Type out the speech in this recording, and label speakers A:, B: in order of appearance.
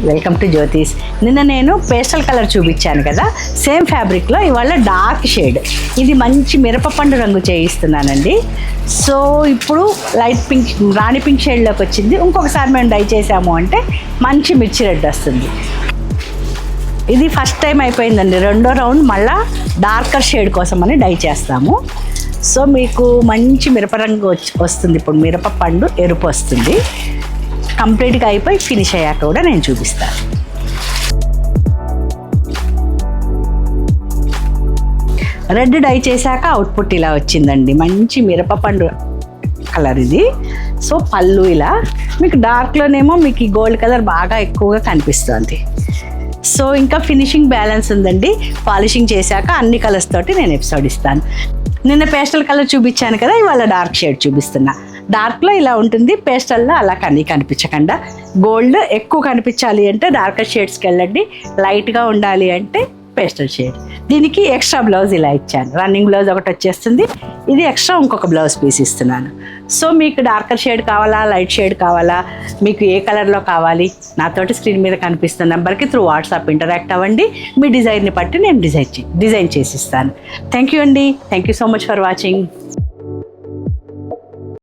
A: Welcome to జ్యోతిష్. నిన్న నేను pastel colour చూపించాను కదా, సేమ్ ఫ్యాబ్రిక్లో ఇవాళ డార్క్ షేడ్, ఇది మంచి మిరపపండు రంగు చేయిస్తున్నానండి. సో ఇప్పుడు లైట్ పింక్, రాణి పింక్ షేడ్లోకి వచ్చింది. ఇంకొకసారి మేము డై చేసాము అంటే మంచి మిర్చి రెడ్ వస్తుంది. ఇది ఫస్ట్ టైం అయిపోయిందండి. రెండో రౌండ్ మళ్ళీ డార్కర్ షేడ్ కోసం అని డై చేస్తాము. సో మీకు మంచి మిరప రంగు వస్తుంది. ఇప్పుడు మిరపపండు ఎరుపు వస్తుంది. కంప్లీట్గా అయిపోయి ఫినిష్ అయ్యాక కూడా నేను చూపిస్తాను. రెడ్ డై చేశాక అవుట్పుట్ ఇలా వచ్చిందండి. మంచి మిరపపండు కలర్ ఇది. సో పళ్ళు ఇలా మీకు డార్క్లోనేమో మీకు ఈ గోల్డ్ కలర్ బాగా ఎక్కువగా కనిపిస్తుంది. సో ఇంకా ఫినిషింగ్ బ్యాలెన్స్ ఉందండి. పాలిషింగ్ చేశాక అన్ని కలర్స్ తోటి నేను ఎపిసోడ్ ఇస్తాను. నిన్న పేస్టల్ కలర్ చూపించాను కదా, ఇవాళ డార్క్ షేడ్ చూపిస్తున్నా. డార్క్లో ఇలా ఉంటుంది, పేస్టల్లో అలా కనిపించకుండా. గోల్డ్ ఎక్కువ కనిపించాలి అంటే డార్కర్ షేడ్స్కి వెళ్ళండి, లైట్గా ఉండాలి అంటే పేస్టల్ షేడ్. దీనికి ఎక్స్ట్రా బ్లౌజ్ ఇలా ఇచ్చాను. రన్నింగ్ బ్లౌజ్ ఒకటి వచ్చేస్తుంది, ఇది ఎక్స్ట్రా ఇంకొక బ్లౌజ్ పీస్ ఇస్తున్నాను. సో మీకు డార్కర్ షేడ్ కావాలా, లైట్ షేడ్ కావాలా, మీకు ఏ కలర్లో కావాలి, నాతోటి స్క్రీన్ మీద కనిపిస్తున్న నెంబర్కి త్రూ వాట్సాప్ ఇంటరాక్ట్ అవ్వండి. మీ డిజైన్ని బట్టి నేను డిజైన్ చేసిస్తాను. థ్యాంక్ యూ అండి. Thank you so much for watching.